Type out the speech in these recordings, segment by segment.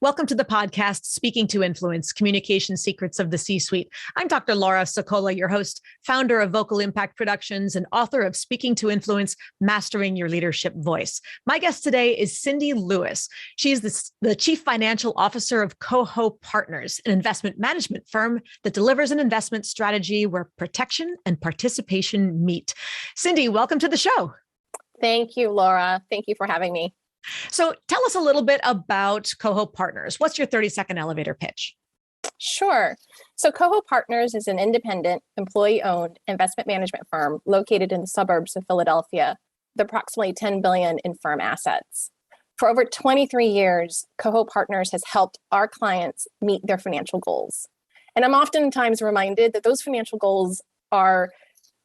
Welcome to the podcast, Speaking to Influence, Communication Secrets of the C-Suite. I'm Dr. Laura Sokola, your host, founder of Vocal Impact Productions and author of Speaking to Influence, Mastering Your Leadership Voice. My guest today is Cindy Lewis. She's the Chief Financial Officer of Coho Partners, an investment management firm that delivers an investment strategy where protection and participation meet. Cindy, welcome to the show. Thank you, Laura. Thank you for having me. So tell us a little bit about Coho Partners. What's your 30-second elevator pitch? Sure. So Coho Partners is an independent, employee-owned investment management firm located in the suburbs of Philadelphia with approximately $10 billion in firm assets. For over 23 years, Coho Partners has helped our clients meet their financial goals. And I'm oftentimes reminded that those financial goals are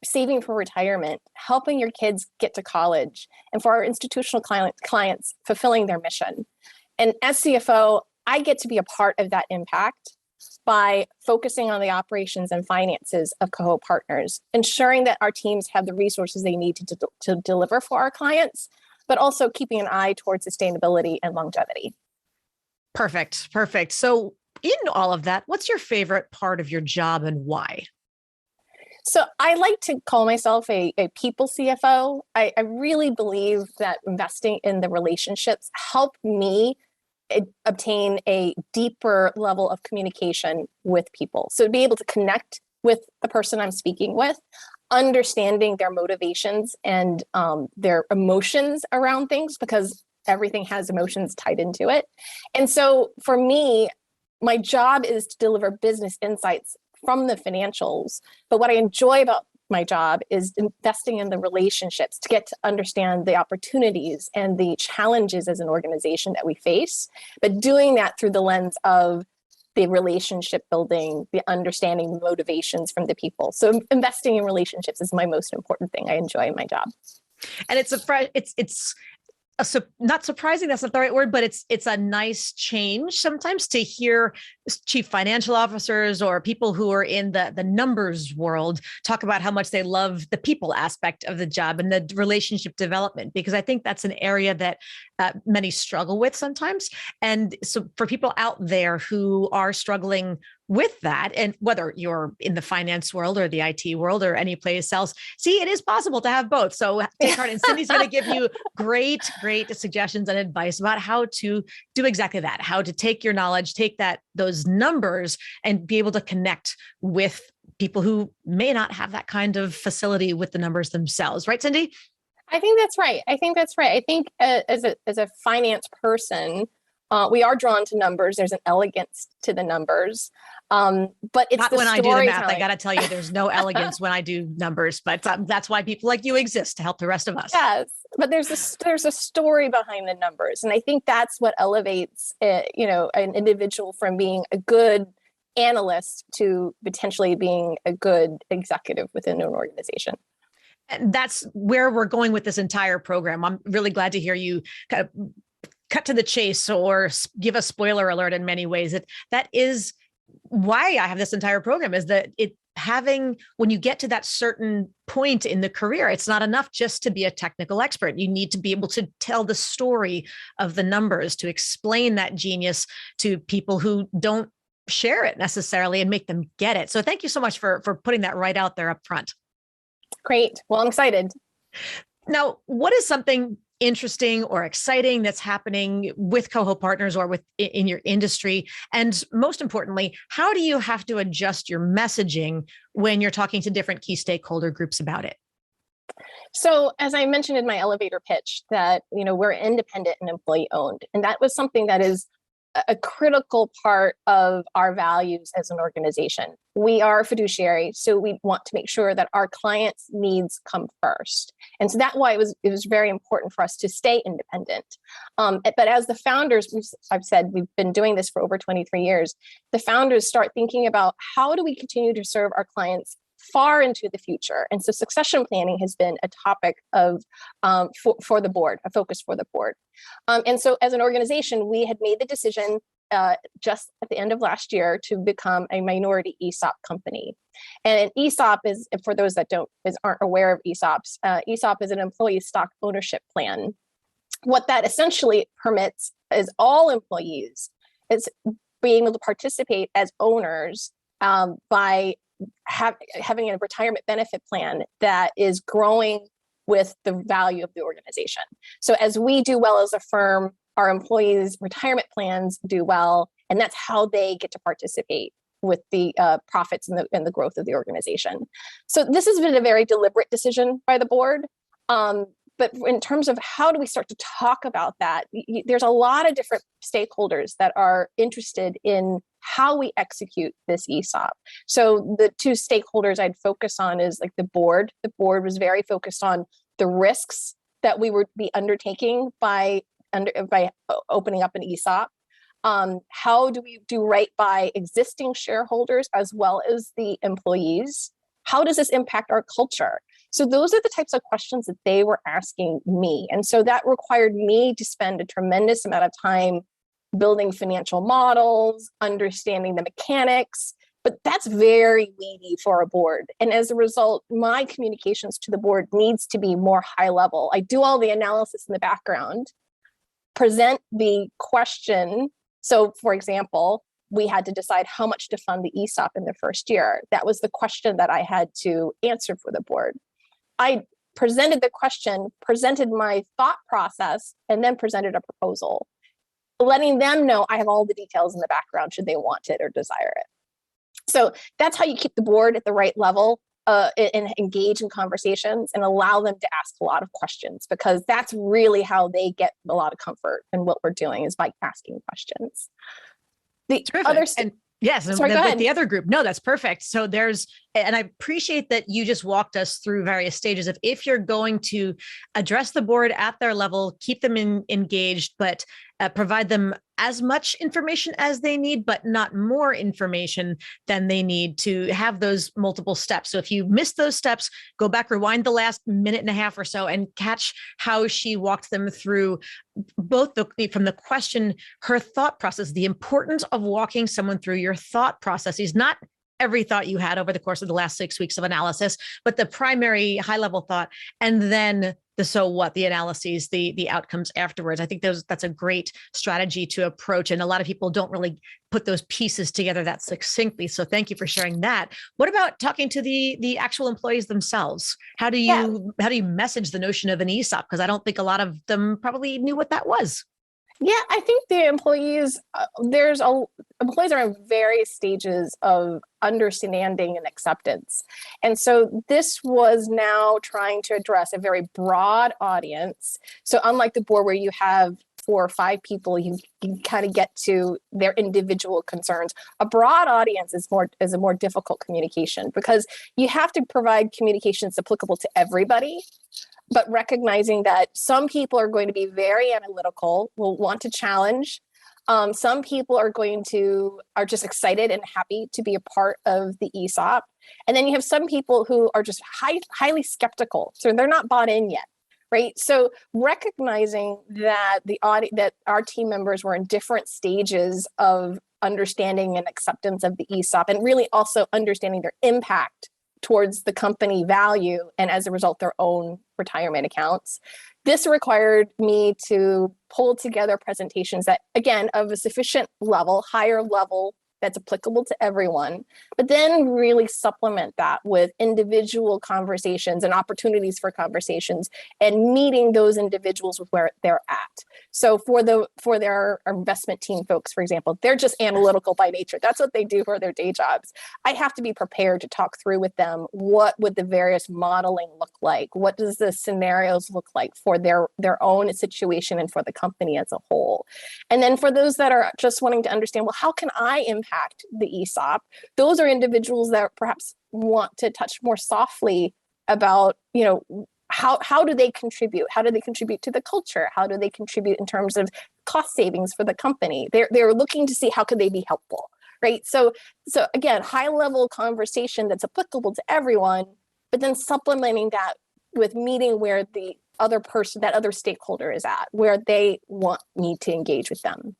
saving for retirement, helping your kids get to college, and for our institutional clients fulfilling their mission. And as CFO, I get to be a part of that impact by focusing on the operations and finances of Coho Partners, ensuring that our teams have the resources they need to deliver for our clients, but also keeping an eye towards sustainability and longevity. Perfect. So in all of that, what's your favorite part of your job and why? So I like to call myself a people CFO. I really believe that investing in the relationships help me obtain a deeper level of communication with people. So to be able to connect with the person I'm speaking with, understanding their motivations and their emotions around things, because everything has emotions tied into it. And so for me, my job is to deliver business insights from the financials. But what I enjoy about my job is investing in the relationships to get to understand the opportunities and the challenges as an organization that we face, but doing that through the lens of the relationship building, the understanding the motivations from the people. So investing in relationships is my most important thing I enjoy in my job. And not surprising, that's not the right word, but it's a nice change sometimes to hear chief financial officers or people who are in the numbers world talk about how much they love the people aspect of the job and the relationship development, because I think that's an area that many struggle with sometimes. And so for people out there who are struggling with that, and whether you're in the finance world or the IT world or any place else, see, it is possible to have both. So take heart, and Cindy's going to give you great suggestions and advice about how to do exactly that, how to take your knowledge, take those numbers and be able to connect with people who may not have that kind of facility with the numbers themselves. Right, Cindy? I think that's right. I think as a finance person, we are drawn to numbers. There's an elegance to the numbers, but it's not the when I do the math. I got to tell you, there's no elegance when I do numbers, but that's why people like you exist, to help the rest of us. Yes, but there's a story behind the numbers, and I think that's what elevates an individual from being a good analyst to potentially being a good executive within an organization. And that's where we're going with this entire program. I'm really glad to hear you kind of cut to the chase or give a spoiler alert in many ways. That is why I have this entire program, is that when you get to that certain point in the career, it's not enough just to be a technical expert. You need to be able to tell the story of the numbers, to explain that genius to people who don't share it necessarily and make them get it. So thank you so much for putting that right out there up front. Great. Well, I'm excited. Now, what is something interesting or exciting that's happening with Coho Partners or in your industry? And most importantly, how do you have to adjust your messaging when you're talking to different key stakeholder groups about it? So as I mentioned in my elevator pitch, that we're independent and employee owned, and that was something that is a critical part of our values as an organization. We are fiduciary, so we want to make sure that our clients' needs come first. And so that's why it was very important for us to stay independent. But as the founders, I've said we've been doing this for over 23 years, the founders start thinking about how do we continue to serve our clients far into the future. And so succession planning has been a topic of for the board, a focus for the board. And so as an organization, we had made the decision just at the end of last year to become a minority ESOP company. And an ESOP is, for those that aren't aware of ESOPs, ESOP is an employee stock ownership plan. What that essentially permits is all employees is being able to participate as owners by having a retirement benefit plan that is growing with the value of the organization. So as we do well as a firm, our employees' retirement plans do well, and that's how they get to participate with the profits and the growth of the organization. So this has been a very deliberate decision by the board. But in terms of how do we start to talk about that, there's a lot of different stakeholders that are interested in how we execute this ESOP. So the two stakeholders I'd focus on is like the board. The board was very focused on the risks that we would be undertaking by opening up an ESOP. How do we do right by existing shareholders as well as the employees? How does this impact our culture? So those are the types of questions that they were asking me. And so that required me to spend a tremendous amount of time building financial models, understanding the mechanics, but that's very weedy for a board. And as a result, my communications to the board needs to be more high level. I do all the analysis in the background, present the question. So for example, we had to decide how much to fund the ESOP in the first year. That was the question that I had to answer for the board. I presented the question, presented my thought process, and then presented a proposal, letting them know I have all the details in the background should they want it or desire it. So that's how you keep the board at the right level and engage in conversations and allow them to ask a lot of questions, because that's really how they get a lot of comfort in what we're doing, is by asking questions. The Terrific. other yes, sorry, go ahead. The other group. No, that's perfect. So and I appreciate that you just walked us through various stages of, if you're going to address the board at their level, keep them engaged, but provide them as much information as they need, but not more information than they need, to have those multiple steps. So if you miss those steps, go back, rewind the last minute and a half or so, and catch how she walked them through both from the question, her thought process, the importance of walking someone through your thought processes, not every thought you had over the course of the last 6 weeks of analysis, but the primary high level thought, and then the so what, the analyses, the outcomes afterwards. I think that's a great strategy to approach. And a lot of people don't really put those pieces together that succinctly. So thank you for sharing that. What about talking to the actual employees themselves? How do you message the notion of an ESOP? Because I don't think a lot of them probably knew what that was. Yeah, I think the employees, employees are in various stages of understanding and acceptance. And so this was now trying to address a very broad audience. So unlike the board where you have 4 or 5 people, you kind of get to their individual concerns. A broad audience is a more difficult communication, because you have to provide communications applicable to everybody, but recognizing that some people are going to be very analytical, will want to challenge. Some people are just excited and happy to be a part of the ESOP. And then you have some people who are just highly skeptical. So they're not bought in yet, right? So recognizing that that our team members were in different stages of understanding and acceptance of the ESOP, and really also understanding their impact towards the company value, and as a result, their own retirement accounts. This required me to pull together presentations that, again, of a sufficient level, higher level, that's applicable to everyone, but then really supplement that with individual conversations and opportunities for conversations, and meeting those individuals with where they're at. So for their investment team folks, for example, they're just analytical by nature. That's what they do for their day jobs. I have to be prepared to talk through with them, what would the various modeling look like? What does the scenarios look like for their own situation and for the company as a whole? And then for those that are just wanting to understand, well, how can I impact the ESOP? Those are individuals that perhaps want to touch more softly about, how do they contribute? How do they contribute to the culture? How do they contribute in terms of cost savings for the company? They're looking to see how could they be helpful, right? So again, high level conversation that's applicable to everyone, but then supplementing that with meeting where the other person, that other stakeholder is at, where they want me to engage with them.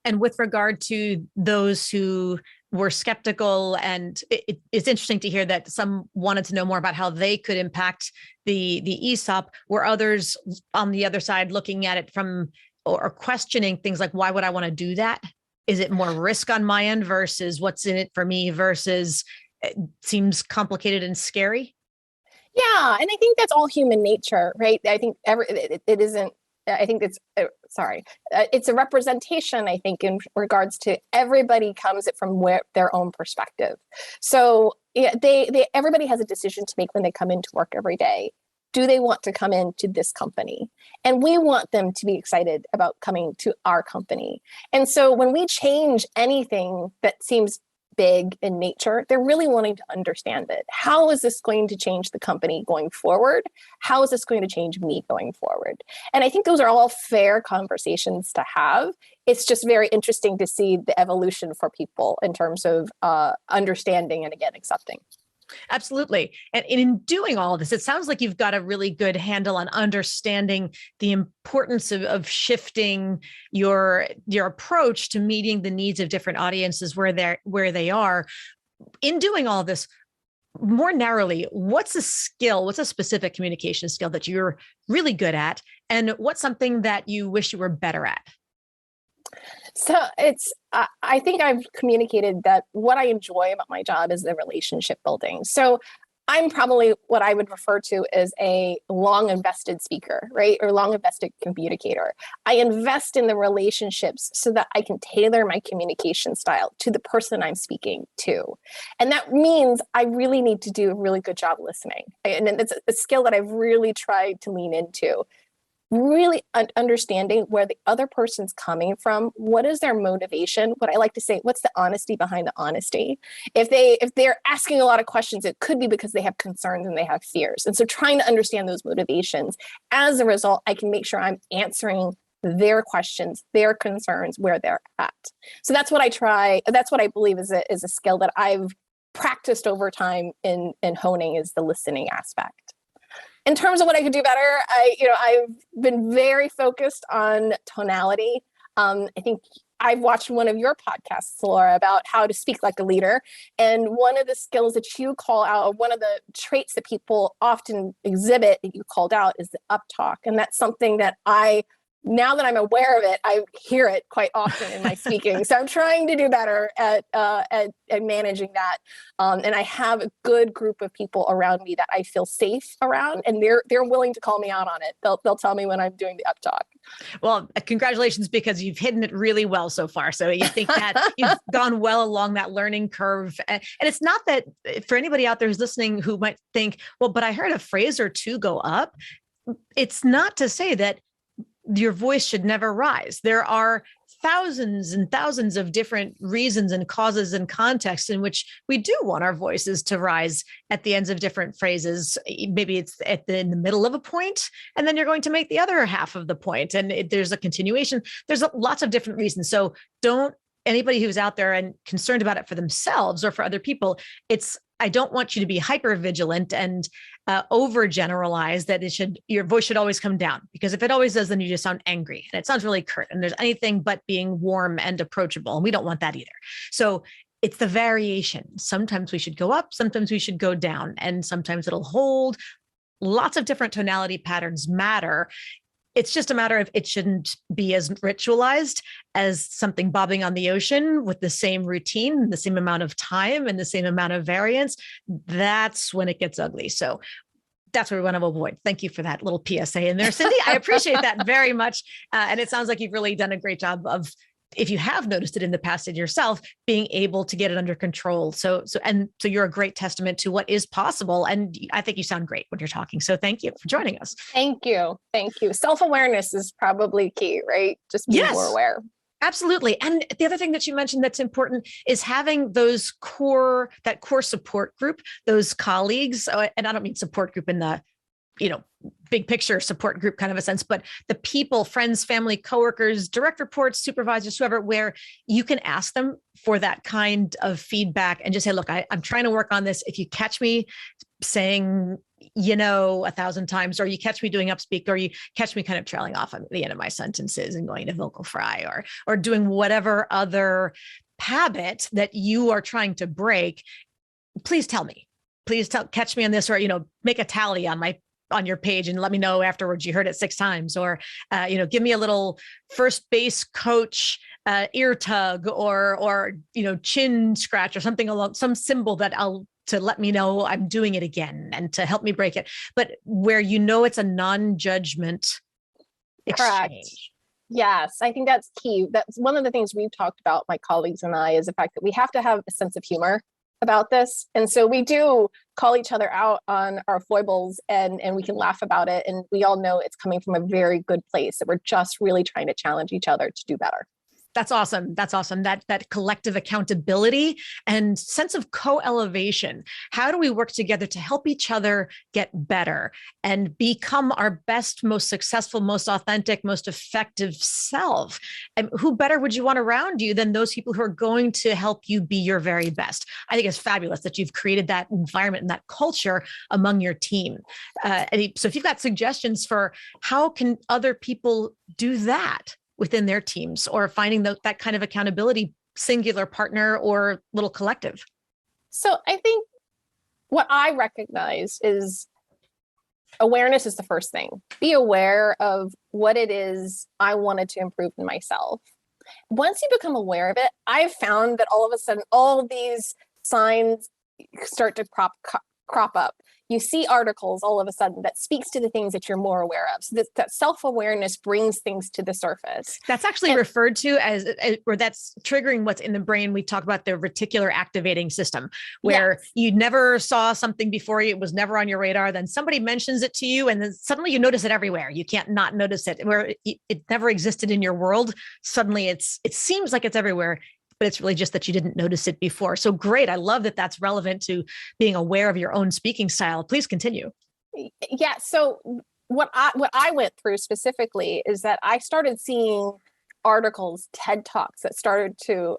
And with regard to those who were skeptical, and it's interesting to hear that some wanted to know more about how they could impact the ESOP, were others on the other side looking at it from, or questioning things like, why would I want to do that? is it more risk on my end versus what's in it for me versus it seems complicated and scary? Yeah, and I think that's all human nature, right? I think it isn't. I think it's it's a representation. I think in regards to everybody comes it from their own perspective. So yeah, everybody has a decision to make when they come into work every day. Do they want to come into this company? And we want them to be excited about coming to our company. And so when we change anything that seems big in nature, they're really wanting to understand it. How is this going to change the company going forward? How is this going to change me going forward? And I think those are all fair conversations to have. It's just very interesting to see the evolution for people in terms of understanding and, again, accepting. Absolutely. And in doing all of this, it sounds like you've got a really good handle on understanding the importance of shifting your approach to meeting the needs of different audiences where they are. In doing all of this, more narrowly, what's a specific communication skill that you're really good at? And what's something that you wish you were better at? So I think I've communicated that what I enjoy about my job is the relationship building. So I'm probably what I would refer to as a long invested speaker, right? Or long invested communicator. I invest in the relationships so that I can tailor my communication style to the person I'm speaking to. And that means I really need to do a really good job listening. And it's a skill that I've really tried to lean into. Really understanding where the other person's coming from, what is their motivation, what I like to say, what's the honesty behind the honesty. If they're asking a lot of questions, it could be because they have concerns and they have fears. And so trying to understand those motivations, as a result, I can make sure I'm answering their questions, their concerns, where they're at. So that's what I believe is a skill that I've practiced over time in honing, is the listening aspect. In terms of what I could do better, I've been very focused on tonality. I think I've watched one of your podcasts, Laura, about how to speak like a leader. And one of the skills that you call out, or one of the traits that people often exhibit that you called out, is the uptalk. And that's something that now that I'm aware of it, I hear it quite often in my speaking. So I'm trying to do better at managing that. And I have a good group of people around me that I feel safe around, and they're willing to call me out on it. They'll tell me when I'm doing the uptalk. Well, congratulations, because you've hidden it really well so far. So you think that you've gone well along that learning curve. And it's not that, for anybody out there who's listening who might think, well, but I heard a phrase or two go up. It's not to say that your voice should never rise. There are thousands and thousands of different reasons and causes and contexts in which we do want our voices to rise at the ends of different phrases. Maybe it's in the middle of a point, and then you're going to make the other half of the point, and there's a continuation. There's lots of different reasons. So anybody who's out there and concerned about it for themselves or for other people, I don't want you to be hyper vigilant and overgeneralize that your voice should always come down, because if it always does, then you just sound angry and it sounds really curt, and there's anything but being warm and approachable. And we don't want that either. So it's the variation. Sometimes we should go up, sometimes we should go down, and sometimes it'll hold. Lots of different tonality patterns matter. It's just a matter of it shouldn't be as ritualized as something bobbing on the ocean with the same routine, the same amount of time, and the same amount of variance. That's when it gets ugly. So that's what we want to avoid. Thank you for that little PSA in there, Cindy. I appreciate that very much. And it sounds like you've really done a great job of, if you have noticed it in the past in yourself, being able to get it under control. So you're a great testament to what is possible. And I think you sound great when you're talking. So thank you for joining us. Thank you. Thank you. Self-awareness is probably key, right? Just being more aware. Absolutely. And the other thing that you mentioned that's important is having that core support group, those colleagues. And I don't mean support group in the, big picture support group kind of a sense, but the people, friends, family, coworkers, direct reports, supervisors, whoever, where you can ask them for that kind of feedback and just say, look, I'm trying to work on this. If you catch me saying, 1,000 times, or you catch me doing upspeak, or you catch me kind of trailing off at the end of my sentences and going to vocal fry, or doing whatever other habit that you are trying to break, please tell me. Please catch me on this, or, make a tally on my on your page and let me know afterwards you heard it 6 times, or, give me a little first base coach ear tug, or, chin scratch or something along some symbol to let me know I'm doing it again and to help me break it. But where, it's a non-judgment Correct. exchange. Yes, I think that's key. That's one of the things we've talked about, my colleagues and I, is the fact that we have to have a sense of humor about this. And so we do call each other out on our foibles, and we can laugh about it. And we all know it's coming from a very good place, that we're just really trying to challenge each other to do better. That's awesome. That's awesome. That collective accountability and sense of co-elevation. How do we work together to help each other get better and become our best, most successful, most authentic, most effective self? And who better would you want around you than those people who are going to help you be your very best? I think it's fabulous that you've created that environment and that culture among your team. So if you've got suggestions for how can other people do that within their teams, or finding that kind of accountability, singular partner or little collective? So I think what I recognize is awareness is the first thing. Be aware of what it is I wanted to improve in myself. Once you become aware of it, I've found that all of a sudden, all these signs start to crop up. You see articles all of a sudden that speaks to the things that you're more aware of. So that self-awareness brings things to the surface. That's actually referred to as, or that's triggering what's in the brain. We talk about the reticular activating system, where you never saw something before, it was never on your radar. Then somebody mentions it to you, and then suddenly you notice it everywhere. You can't not notice it. Where it never existed in your world, suddenly it seems like it's everywhere, but it's really just that you didn't notice it before. So great. I love that that's relevant to being aware of your own speaking style. Please continue. Yeah. So what I went through specifically is that I started seeing articles, TED Talks that started to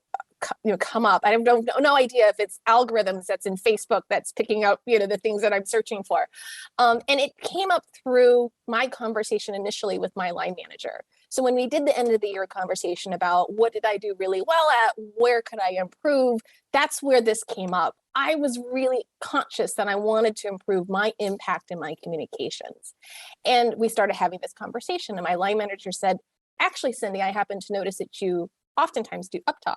come up. I have no idea if it's algorithms that's in Facebook that's picking up, the things that I'm searching for. And it came up through my conversation initially with my line manager. So when we did the end of the year conversation about what did I do really well at, where could I improve, that's where this came up. I was really conscious that I wanted to improve my impact in my communications. And we started having this conversation, and my line manager said, actually, Cindy, I happen to notice that you oftentimes do uptalk.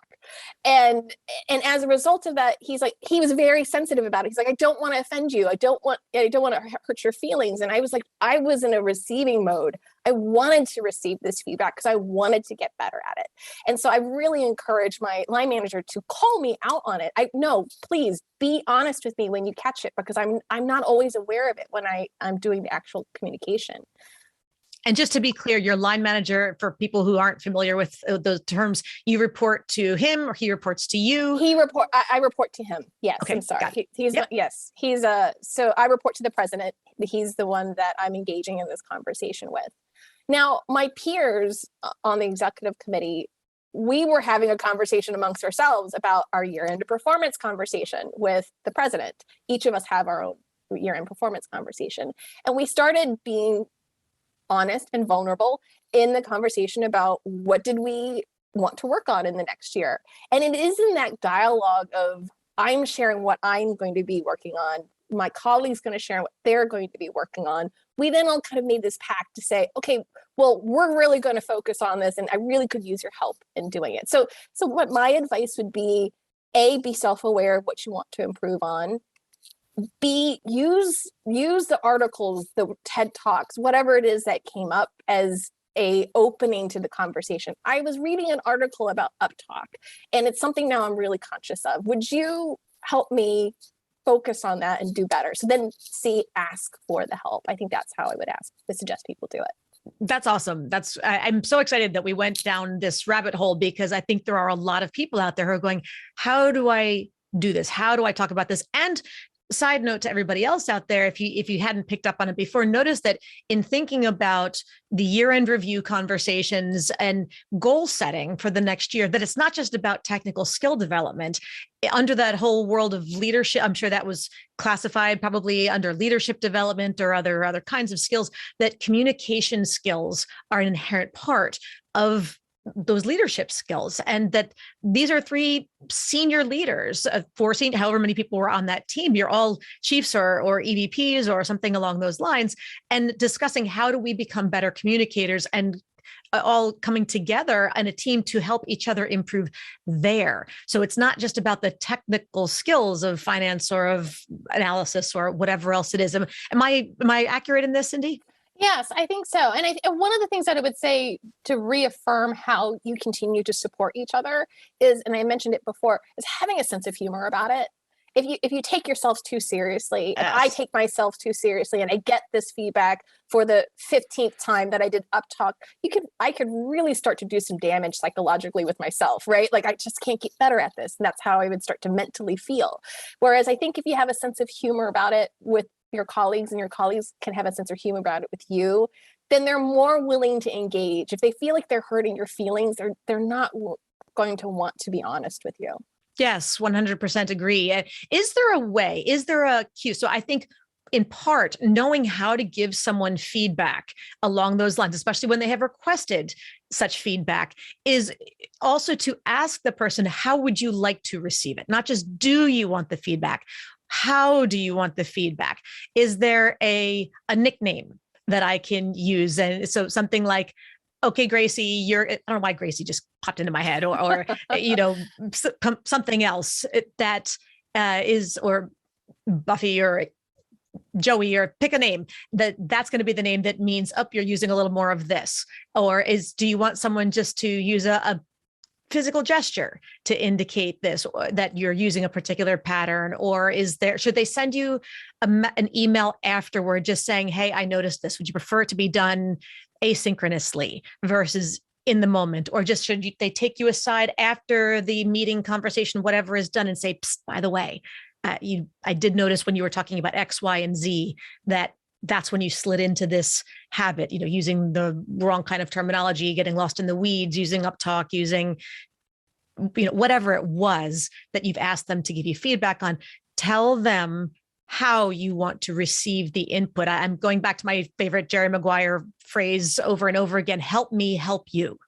And as a result of that, he was very sensitive about it. He's like, I don't want to offend you. I don't want to hurt your feelings. And I was like, I was in a receiving mode. I wanted to receive this feedback because I wanted to get better at it. And so I really encouraged my line manager to call me out on it. Please be honest with me when you catch it, because I'm not always aware of it when I'm doing the actual communication. And just to be clear, your line manager, for people who aren't familiar with those terms, you report to him or he reports to you? I report to him. Yes. Okay, I'm sorry. So I report to the president. He's the one that I'm engaging in this conversation with. Now, my peers on the executive committee, we were having a conversation amongst ourselves about our year-end performance conversation with the president. Each of us have our own year-end performance conversation. And we started being honest and vulnerable in the conversation about what did we want to work on in the next year. And it is in that dialogue of I'm sharing what I'm going to be working on, my colleague's going to share what they're going to be working on. We then all kind of made this pact to say, okay, well, we're really going to focus on this, and I really could use your help in doing it. So what my advice would be, A, be self-aware of what you want to improve on. B, use the articles, the TED Talks, whatever it is that came up as a opening to the conversation. I was reading an article about uptalk, and it's something now I'm really conscious of. Would you help me focus on that and do better? So then ask for the help. I think that's how I would suggest people do it. That's awesome. I'm so excited that we went down this rabbit hole, because I think there are a lot of people out there who are going, how do I do this? How do I talk about this? And side note to everybody else out there, if you hadn't picked up on it before, notice that in thinking about the year-end review conversations and goal setting for the next year, that it's not just about technical skill development. Under that whole world of leadership, I'm sure that was classified probably under leadership development or other kinds of skills, that communication skills are an inherent part of those leadership skills, and that these are three senior leaders, four senior, however many people were on that team. You're all chiefs or EVPs or something along those lines, and discussing how do we become better communicators and all coming together in a team to help each other improve there. So it's not just about the technical skills of finance or of analysis or whatever else it is. Am I accurate in this, Cindy? Yes, I think so. And one of the things that I would say to reaffirm how you continue to support each other is, and I mentioned it before, is having a sense of humor about it. If you take yourselves too seriously, Yes. and I take myself too seriously, and I get this feedback for the 15th time that I did uptalk, I could really start to do some damage psychologically with myself, right? Like I just can't get better at this. And that's how I would start to mentally feel. Whereas I think if you have a sense of humor about it with your colleagues, and your colleagues can have a sense of humor about it with you, then they're more willing to engage. If they feel like they're hurting your feelings, they're not going to want to be honest with you. Yes, 100% agree. Is there a way? Is there a cue? So I think in part, knowing how to give someone feedback along those lines, especially when they have requested such feedback, is also to ask the person, how would you like to receive it? Not just, do you want the feedback? How do you want the feedback? Is there a nickname that I can use? And so something like, okay, Gracie, I don't know why Gracie just popped into my head, or something else that is, or Buffy or Joey, or pick a name that's going to be the name that means, you're using a little more of this. Or do you want someone just to use a physical gesture to indicate this, or that you're using a particular pattern? Or should they send you an email afterward just saying, hey, I noticed this. Would you prefer it to be done asynchronously versus in the moment? Or just should they take you aside after the meeting conversation, whatever is done, and say, by the way, I did notice when you were talking about X, Y, and Z, that's when you slid into this habit, using the wrong kind of terminology, getting lost in the weeds, using uptalk, using, whatever it was that you've asked them to give you feedback on. Tell them how you want to receive the input. I'm going back to my favorite Jerry Maguire phrase over and over again: help me help you.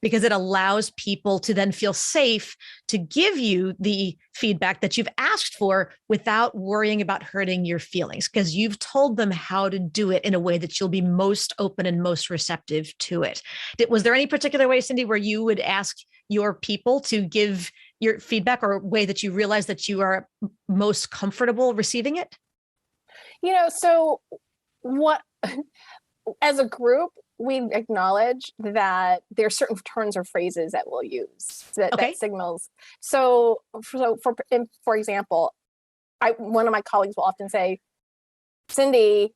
Because it allows people to then feel safe to give you the feedback that you've asked for without worrying about hurting your feelings, because you've told them how to do it in a way that you'll be most open and most receptive to it. Was there any particular way, Cindy, where you would ask your people to give your feedback, or a way that you realize that you are most comfortable receiving it? So what, as a group, we acknowledge that there are certain turns or phrases that we'll use that signals. So for example, one of my colleagues will often say, Cindy,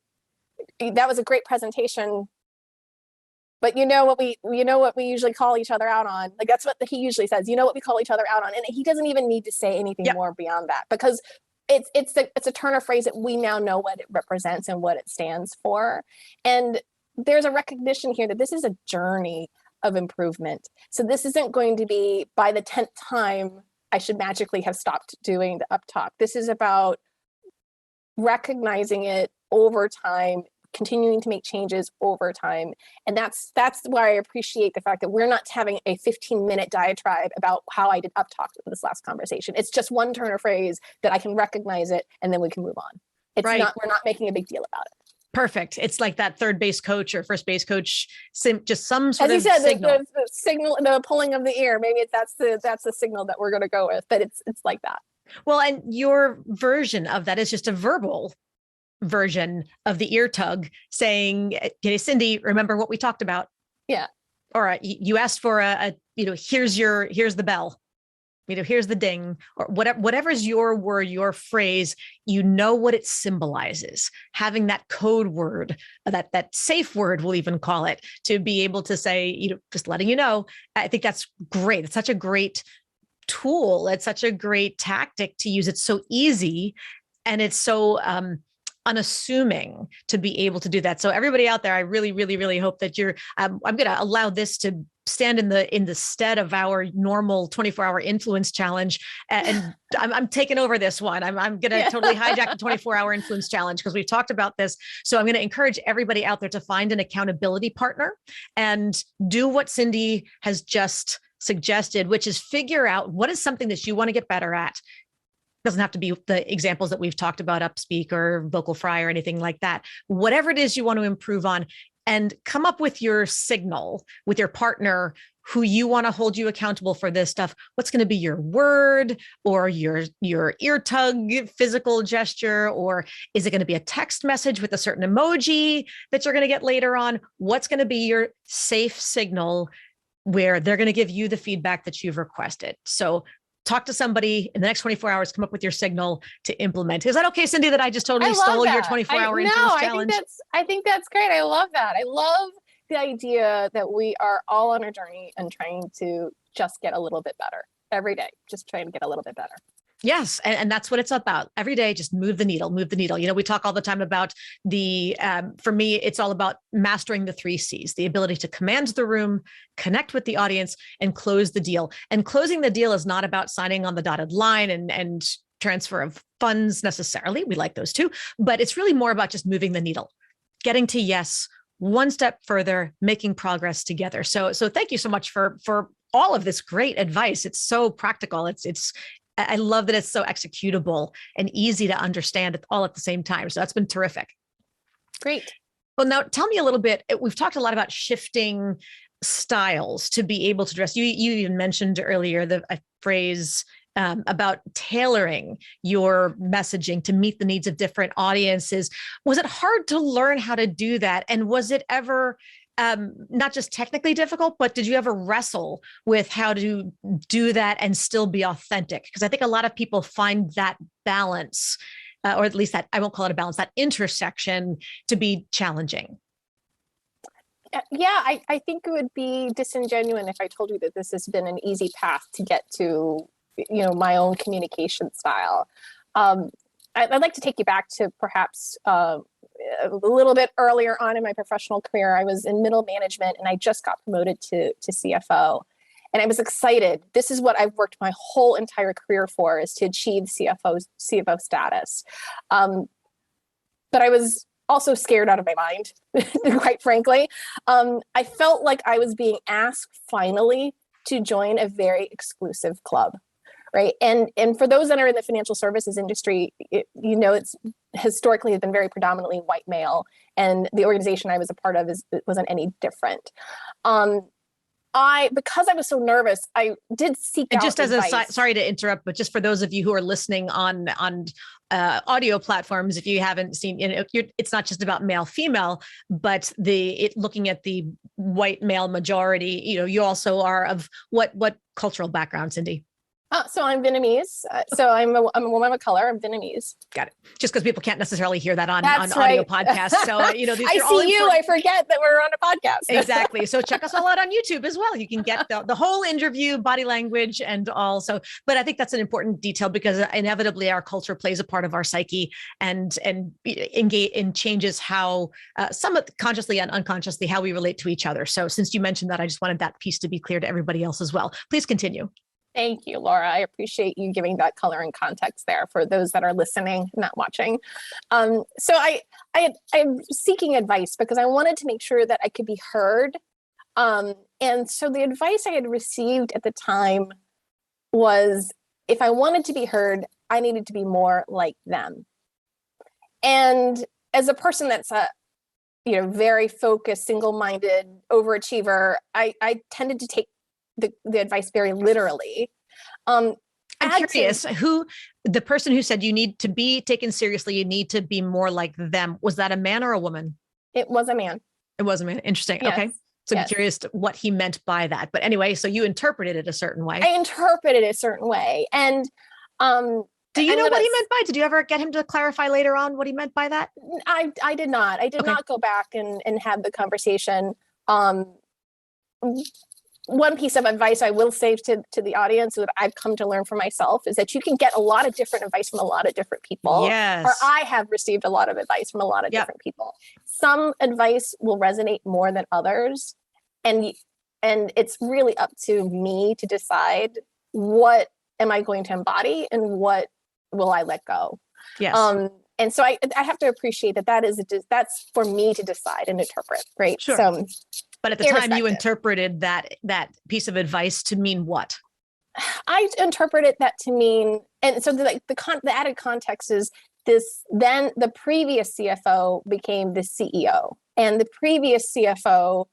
that was a great presentation, but what we usually call each other out on. Like, that's what he usually says. What we call each other out on, and he doesn't even need to say anything more beyond that, because it's a turn of phrase that we now know what it represents and what it stands for. And there's a recognition here that this is a journey of improvement. So this isn't going to be, by the 10th time, I should magically have stopped doing the uptalk. This is about recognizing it over time, continuing to make changes over time. And that's why I appreciate the fact that we're not having a 15-minute diatribe about how I did uptalk in this last conversation. It's just one turn of phrase that I can recognize it, and then we can move on. We're not making a big deal about it. Perfect. It's like that third base coach or first base coach, just some sort of signal. The signal, the pulling of the ear. Maybe that's the signal that we're going to go with. But it's like that. Well, and your version of that is just a verbal version of the ear tug, saying, "Hey, Cindy, remember what we talked about?" Yeah. Or you asked for here's the bell. Here's the ding, or whatever's your word, your phrase, what it symbolizes. Having that code word, that safe word, we'll even call it, to be able to say, just letting you know. I think that's great. It's such a great tool. It's such a great tactic to use. It's so easy, and it's so unassuming to be able to do that. So everybody out there, I really, really, really hope that I'm going to allow this to stand in the stead of our normal 24-hour influence challenge. And I'm taking over this one. I'm going to totally hijack the 24-hour influence challenge because we've talked about this. So I'm going to encourage everybody out there to find an accountability partner and do what Cindy has just suggested, which is figure out what is something that you want to get better at. Doesn't have to be the examples that we've talked about, Upspeak or Vocal Fry or anything like that. Whatever it is you want to improve on, and come up with your signal with your partner who you want to hold you accountable for this stuff. What's going to be your word or your ear tug physical gesture? Or is it going to be a text message with a certain emoji that you're going to get later on? What's going to be your safe signal where they're going to give you the feedback that you've requested? So talk to somebody in the next 24 hours, come up with your signal to implement. Is that okay, Cindy, that I just totally stole your 24-hour influence challenge? I think that's great. I love that. I love the idea that we are all on a journey and trying to just get a little bit better every day, just trying to get a little bit better. Yes. And that's what it's about. Every day, just move the needle, move the needle. You know, we talk all the time about for me, it's all about mastering the 3 C's, the ability to command the room, connect with the audience, and close the deal. And closing the deal is not about signing on the dotted line and transfer of funds necessarily. We like those too, but it's really more about just moving the needle, getting to yes, one step further, making progress together. So thank you so much for all of this great advice. It's so practical. I love that it's so executable and easy to understand all at the same time. So that's been terrific. Great. Well, now tell me a little bit. We've talked a lot about shifting styles to be able to dress. You even mentioned earlier the phrase about tailoring your messaging to meet the needs of different audiences. Was it hard to learn how to do that? And was it ever not just technically difficult, but did you ever wrestle with how to do that and still be authentic? Because I think a lot of people find that balance, or at least that, I won't call it a balance, that intersection to be challenging. Yeah, I think it would be disingenuous if I told you that this has been an easy path to get to, my own communication style. I'd like to take you back to perhaps a little bit earlier on in my professional career. I was in middle management and I just got promoted to CFO. And I was excited. This is what I've worked my whole entire career for, is to achieve CFO status. But I was also scared out of my mind, quite frankly. I felt like I was being asked finally to join a very exclusive club. Right. And for those that are in the financial services industry, it's historically has been very predominantly white male. And the organization I was a part of wasn't any different. Because I was so nervous, I did seek out just as advice. Sorry to interrupt, but just for those of you who are listening on audio platforms, if you haven't seen, it's not just about male, female, but looking at the white male majority, you also are of what cultural background, Cindy? So I'm Vietnamese. So I'm a woman of color. I'm Vietnamese. Got it. Just because people can't necessarily hear that on That's audio right. podcasts. So, these I see you. I forget that we're on a podcast. Exactly. So check us all out on YouTube as well. You can get the whole interview, body language, and all. So, but I think that's an important detail because inevitably our culture plays a part of our psyche and engage in changes how somewhat consciously and unconsciously how we relate to each other. So since you mentioned that, I just wanted that piece to be clear to everybody else as well. Please continue. Thank you, Laura. I appreciate you giving that color and context there for those that are listening, not watching. So I'm seeking advice because I wanted to make sure that I could be heard. And so the advice I had received at the time was, if I wanted to be heard, I needed to be more like them. And as a person that's very focused, single-minded, overachiever, I tended to take the advice very literally. I'm curious, the person who said you need to be taken seriously, you need to be more like them, was that a man or a woman? It was a man. It was a man. Interesting. Yes. Okay. So yes. I'm curious what he meant by that. But anyway, so you interpreted it a certain way. I interpreted it a certain way. And do you know what he meant by? Did you ever get him to clarify later on what he meant by that? I did not. I did not go back and have the conversation. One piece of advice I will say to the audience that I've come to learn for myself is that you can get a lot of different advice from a lot of different people. Yes. Or I have received a lot of advice from a lot of different people. Some advice will resonate more than others. And And it's really up to me to decide what am I going to embody and what will I let go. Yes. And so I have to appreciate that's for me to decide and interpret, right? Sure. So, but at the time you interpreted that piece of advice to mean what? I interpreted that to mean, and so the added context is this, then the previous CFO became the CEO, and the previous CFO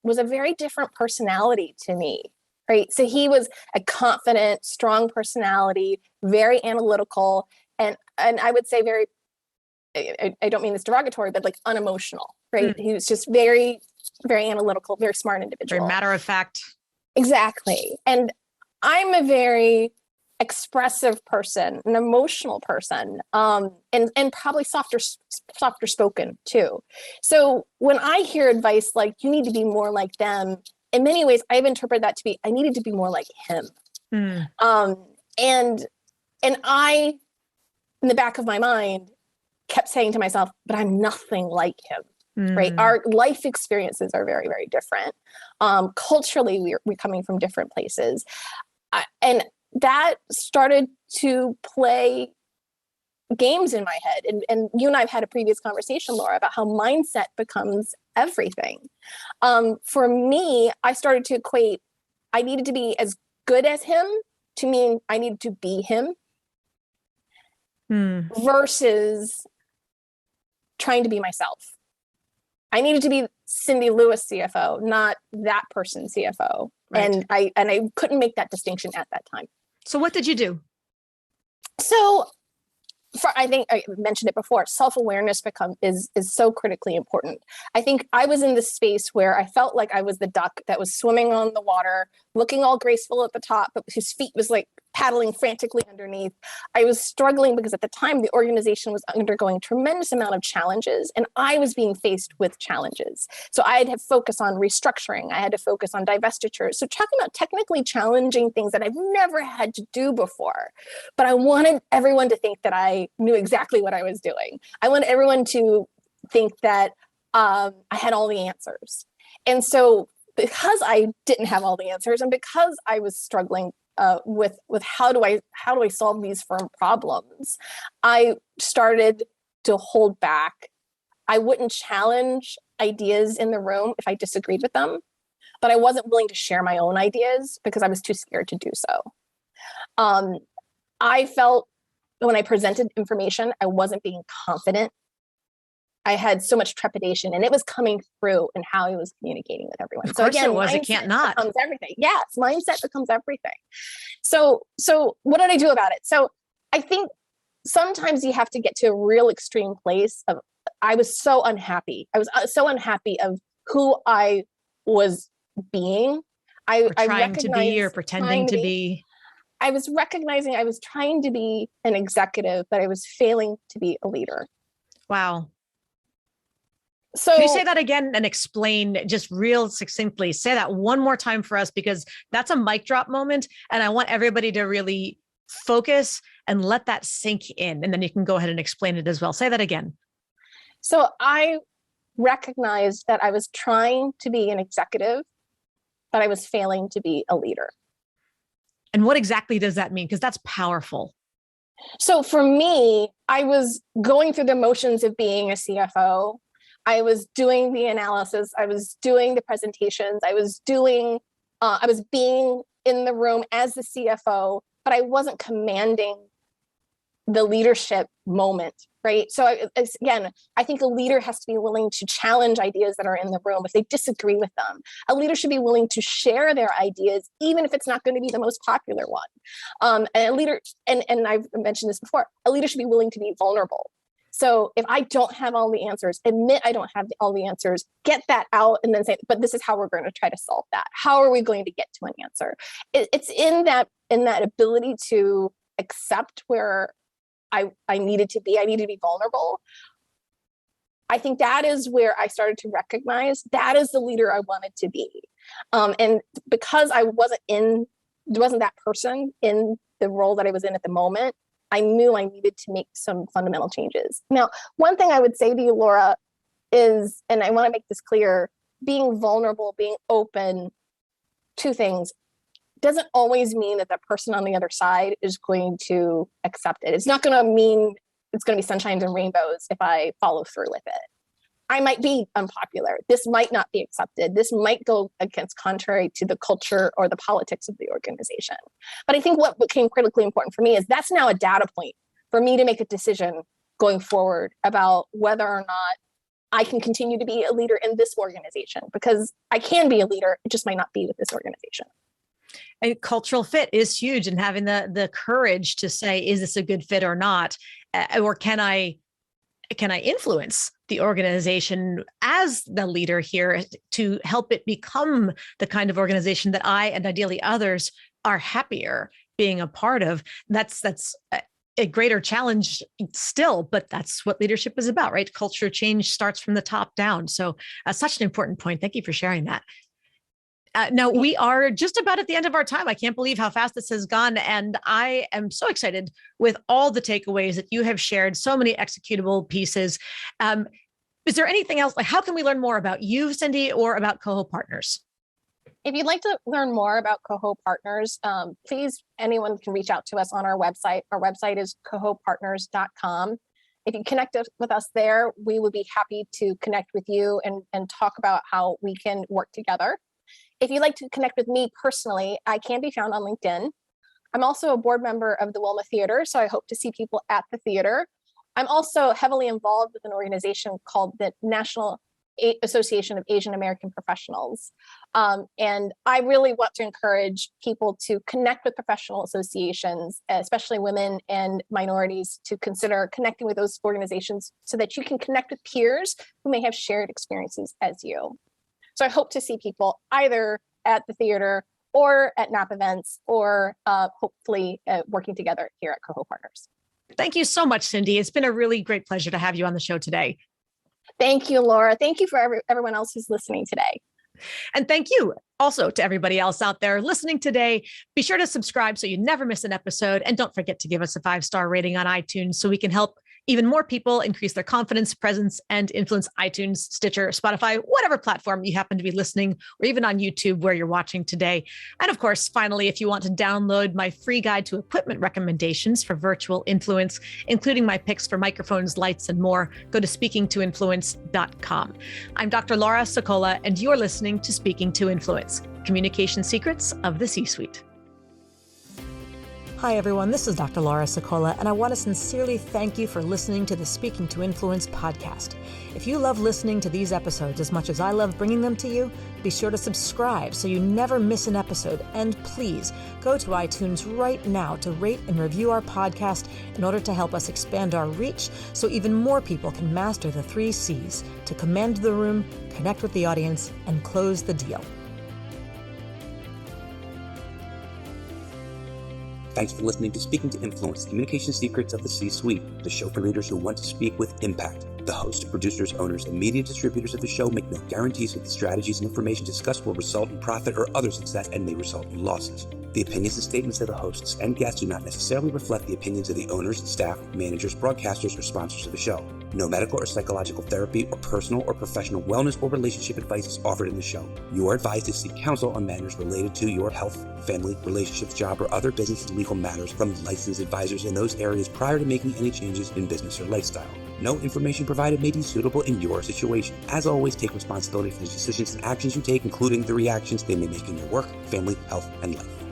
was a very different personality to me, right? So he was a confident, strong personality, very analytical, and I would say very, I don't mean this derogatory, but like unemotional, right? He was just very, very analytical, very smart individual. Very matter of fact. Exactly. And I'm a very expressive person, an emotional person, and probably softer spoken too. So when I hear advice like you need to be more like them, in many ways I've interpreted that to be I needed to be more like him. And I, in the back of my mind, kept saying to myself, but I'm nothing like him. Right. Our life experiences are very, very different. Culturally, we're coming from different places. And that started to play games in my head. And you and I have had a previous conversation, Laura, about how mindset becomes everything. For me, I started to equate I needed to be as good as him to mean I needed to be him versus trying to be myself. I needed to be Cindy Lewis CFO, not that person CFO. Right. And I couldn't make that distinction at that time. So what did you do? So I think I mentioned it before, self-awareness is so critically important. I think I was in this space where I felt like I was the duck that was swimming on the water, looking all graceful at the top, but whose feet was like paddling frantically underneath. I was struggling because at the time the organization was undergoing a tremendous amount of challenges and I was being faced with challenges. So I had to focus on restructuring. I had to focus on divestitures. So talking about technically challenging things that I've never had to do before, but I wanted everyone to think that I knew exactly what I was doing. I wanted everyone to think that I had all the answers. And so because I didn't have all the answers and because I was struggling with how do I solve these firm problems, I started to hold back. I wouldn't challenge ideas in the room if I disagreed with them, but I wasn't willing to share my own ideas because I was too scared to do so. I felt when I presented information, I wasn't being confident. I had so much trepidation and it was coming through in how I was communicating with everyone. Of course so again, it was. It can't not. Becomes everything. Yes, mindset becomes everything. So what did I do about it? So I think sometimes you have to get to a real extreme place of, I was so unhappy. I was so unhappy of who I was being. I trying to be or pretending to be. I was recognizing I was trying to be an executive, but I was failing to be a leader. Wow. So can you say that again and explain just real succinctly? Say that one more time for us, because that's a mic drop moment. And I want everybody to really focus and let that sink in. And then you can go ahead and explain it as well. Say that again. So I recognized that I was trying to be an executive, but I was failing to be a leader. And what exactly does that mean? Because that's powerful. So for me, I was going through the motions of being a CFO. I was doing the analysis. I was doing the presentations. I was being in the room as the CFO, but I wasn't commanding the leadership moment, right? So again, I think a leader has to be willing to challenge ideas that are in the room if they disagree with them. A leader should be willing to share their ideas, even if it's not going to be the most popular one. And a leader, and I've mentioned this before, a leader should be willing to be vulnerable. So if I don't have all the answers, admit I don't have all the answers, get that out and then say, but this is how we're going to try to solve that. How are we going to get to an answer? It's in that ability to accept where I needed to be. I needed to be vulnerable. I think that is where I started to recognize that is the leader I wanted to be. And because I wasn't that person in the role that I was in at the moment, I knew I needed to make some fundamental changes. Now, one thing I would say to you, Laura, is, and I want to make this clear, being vulnerable, being open to things doesn't always mean that the person on the other side is going to accept it. It's not going to mean it's going to be sunshines and rainbows if I follow through with it. I might be unpopular. This might not be accepted. This might go against contrary to the culture or the politics of the organization. But I think what became critically important for me is that's now a data point for me to make a decision going forward about whether or not I can continue to be a leader in this organization, because I can be a leader. It just might not be with this organization. And cultural fit is huge, and having the courage to say, is this a good fit or not? Or can I influence the organization as the leader here to help it become the kind of organization that I and ideally others are happier being a part of? That's a greater challenge still, but that's what leadership is about, right? Culture change starts from the top down. So such an important point. Thank you for sharing that. Now, we are just about at the end of our time. I can't believe how fast this has gone. And I am so excited with all the takeaways that you have shared, so many executable pieces. Is there anything else? Like, how can we learn more about you, Cindy, or about Coho Partners? If you'd like to learn more about Coho Partners, please, anyone can reach out to us on our website. Our website is cohopartners.com. If you connect with us there, we would be happy to connect with you and talk about how we can work together. If you'd like to connect with me personally, I can be found on LinkedIn. I'm also a board member of the Wilma Theater, so I hope to see people at the theater. I'm also heavily involved with an organization called the National Association of Asian American Professionals. And I really want to encourage people to connect with professional associations, especially women and minorities, to consider connecting with those organizations so that you can connect with peers who may have shared experiences as you. So I hope to see people either at the theater or at NAP events, or hopefully working together here at Coho Partners. Thank you so much, Cindy. It's been a really great pleasure to have you on the show today. Thank you, Laura. Thank you for everyone else who's listening today. And thank you also to everybody else out there listening today. Be sure to subscribe so you never miss an episode. And don't forget to give us a 5-star rating on iTunes so we can help even more people increase their confidence, presence, and influence. iTunes, Stitcher, Spotify, whatever platform you happen to be listening, or even on YouTube where you're watching today. And of course, finally, if you want to download my free guide to equipment recommendations for virtual influence, including my picks for microphones, lights, and more, go to speakingtoinfluence.com. I'm Dr. Laura Sokola, and you're listening to Speaking to Influence, Communication Secrets of the C-Suite. Hi, everyone. This is Dr. Laura Sokola, and I want to sincerely thank you for listening to the Speaking to Influence podcast. If you love listening to these episodes as much as I love bringing them to you, be sure to subscribe so you never miss an episode. And please go to iTunes right now to rate and review our podcast in order to help us expand our reach so even more people can master the 3 C's to command the room, connect with the audience, and close the deal. Thanks for listening to Speaking to Influence, Communication Secrets of the C-Suite, the show for leaders who want to speak with impact. The hosts, producers, owners, and media distributors of the show make no guarantees that the strategies and information discussed will result in profit or other success and may result in losses. The opinions and statements of the hosts and guests do not necessarily reflect the opinions of the owners, staff, managers, broadcasters, or sponsors of the show. No medical or psychological therapy or personal or professional wellness or relationship advice is offered in the show. You are advised to seek counsel on matters related to your health, family, relationships, job, or other business and legal matters from licensed advisors in those areas prior to making any changes in business or lifestyle. No information provided may be suitable in your situation. As always, take responsibility for the decisions and actions you take, including the reactions they may make in your work, family, health, and life.